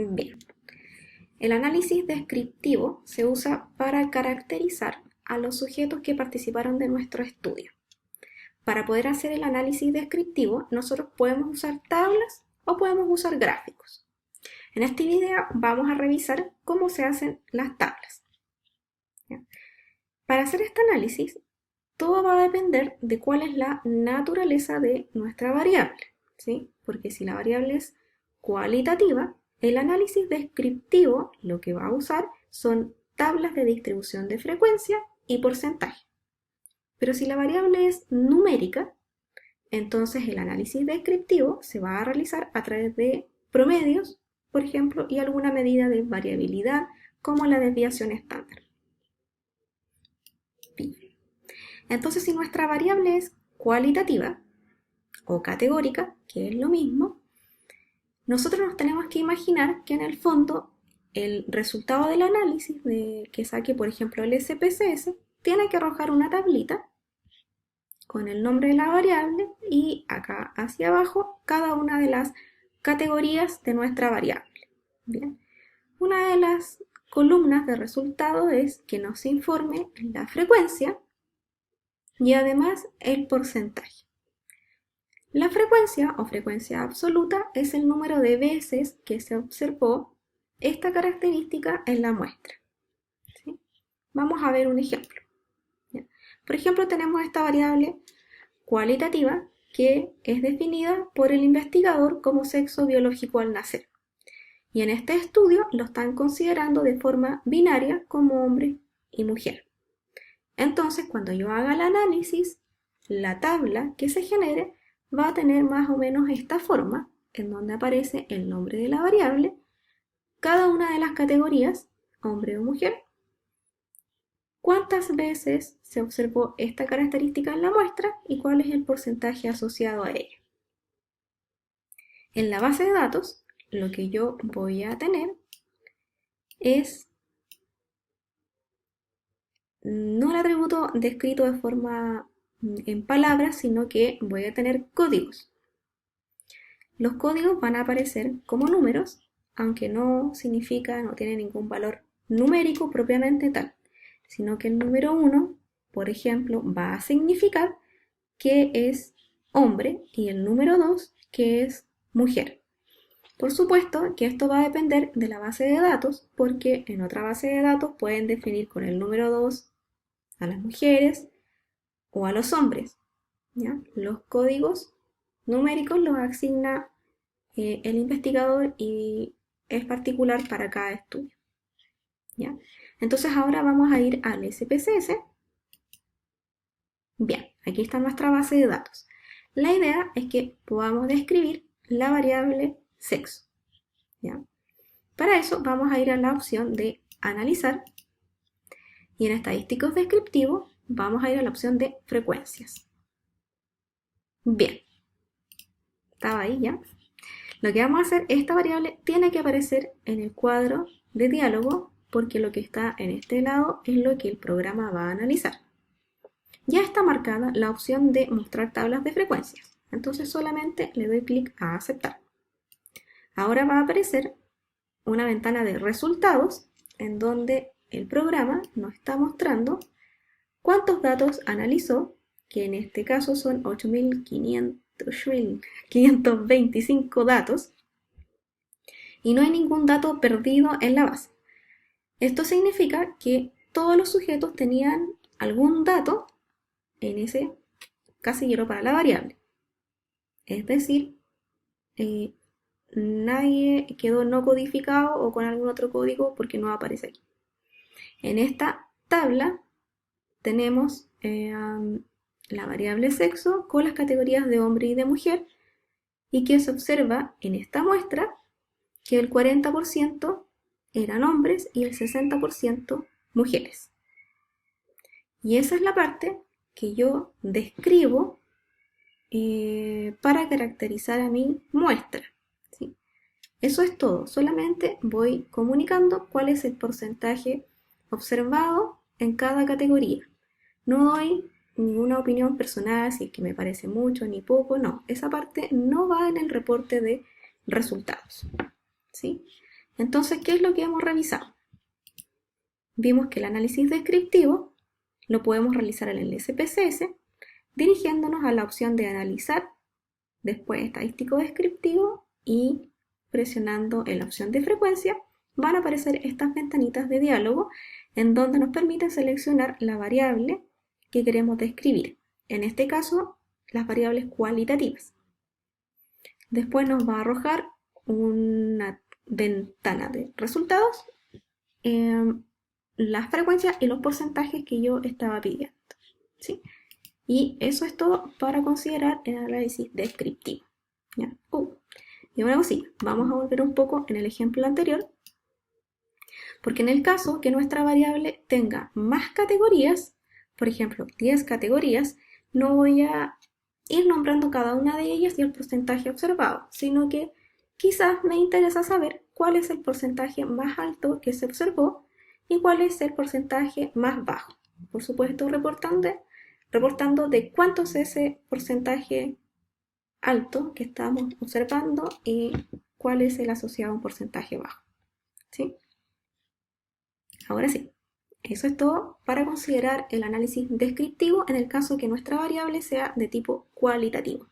Bien, el análisis descriptivo se usa para caracterizar a los sujetos que participaron de nuestro estudio. Para poder hacer el análisis descriptivo, nosotros podemos usar tablas o podemos usar gráficos. En este video vamos a revisar cómo se hacen las tablas. ¿Ya? Para hacer este análisis, todo va a depender de cuál es la naturaleza de nuestra variable, ¿sí? Porque si la variable es cualitativa, el análisis descriptivo lo que va a usar son tablas de distribución de frecuencia y porcentaje. Pero si la variable es numérica, entonces el análisis descriptivo se va a realizar a través de promedios, por ejemplo, y alguna medida de variabilidad como la desviación estándar. Bien. Entonces, si nuestra variable es cualitativa o categórica, que es lo mismo, nosotros nos tenemos que imaginar que en el fondo el resultado del análisis que saque, por ejemplo, el SPSS, tiene que arrojar una tablita con el nombre de la variable y acá hacia abajo cada una de las categorías de nuestra variable. Bien. Una de las columnas de resultado es que nos informe la frecuencia y además el porcentaje. La frecuencia o frecuencia absoluta es el número de veces que se observó esta característica en la muestra. ¿Sí? Vamos a ver un ejemplo. ¿Ya? Por ejemplo, tenemos esta variable cualitativa que es definida por el investigador como sexo biológico al nacer. Y en este estudio lo están considerando de forma binaria como hombre y mujer. Entonces, cuando yo haga el análisis, la tabla que se genere va a tener más o menos esta forma, en donde aparece el nombre de la variable, cada una de las categorías, hombre o mujer, cuántas veces se observó esta característica en la muestra y cuál es el porcentaje asociado a ella. En la base de datos, lo que yo voy a tener es no el atributo descrito de forma en palabras, sino que voy a tener códigos. Los códigos van a aparecer como números, aunque no significa, no tiene ningún valor numérico propiamente tal, sino que el número 1, por ejemplo, va a significar que es hombre y el número 2 que es mujer. Por supuesto que esto va a depender de la base de datos, porque en otra base de datos pueden definir con el número 2 a las mujeres o a los hombres. ¿Ya? Los códigos numéricos los asigna el investigador y es particular para cada estudio. ¿Ya? Entonces ahora vamos a ir al SPSS. Bien, aquí está nuestra base de datos. La idea es que podamos describir la variable sexo. ¿Ya? Para eso vamos a ir a la opción de analizar y en estadísticos descriptivos vamos a ir a la opción de frecuencias. Bien, estaba ahí ya. Lo que vamos a hacer, esta variable tiene que aparecer en el cuadro de diálogo porque lo que está en este lado es lo que el programa va a analizar. Ya está marcada la opción de mostrar tablas de frecuencias, entonces solamente le doy clic a aceptar. Ahora va a aparecer una ventana de resultados en donde el programa nos está mostrando cuántos datos analizó, que en este caso son 8.525 datos, y no hay ningún dato perdido en la base. Esto significa que todos los sujetos tenían algún dato en ese casillero para la variable. Es decir, nadie quedó no codificado o con algún otro código porque no aparece aquí. En esta tabla tenemos la variable sexo con las categorías de hombre y de mujer y que se observa en esta muestra que el 40% eran hombres y el 60% mujeres. Y esa es la parte que yo describo para caracterizar a mi muestra. ¿Sí? Eso es todo, solamente voy comunicando cuál es el porcentaje observado en cada categoría. No doy ninguna opinión personal, si es que me parece mucho ni poco, no. Esa parte no va en el reporte de resultados. ¿Sí? Entonces, ¿qué es lo que hemos revisado? Vimos que el análisis descriptivo lo podemos realizar en el SPSS dirigiéndonos a la opción de analizar, después estadístico descriptivo y presionando en la opción de frecuencia van a aparecer estas ventanitas de diálogo en donde nos permiten seleccionar la variable que queremos describir. En este caso, las variables cualitativas. Después nos va a arrojar una ventana de resultados, las frecuencias y los porcentajes que yo estaba pidiendo, ¿sí? Y eso es todo para considerar el análisis descriptivo. ¿Ya? Y una cosilla, vamos a volver un poco en el ejemplo anterior, porque en el caso que nuestra variable tenga más categorías, por ejemplo, 10 categorías, no voy a ir nombrando cada una de ellas y el porcentaje observado, sino que quizás me interesa saber cuál es el porcentaje más alto que se observó y cuál es el porcentaje más bajo. Por supuesto, reportando de cuánto es ese porcentaje alto que estamos observando y cuál es el asociado a un porcentaje bajo. ¿Sí? Ahora sí, eso es todo para considerar el análisis descriptivo en el caso que nuestra variable sea de tipo cualitativo.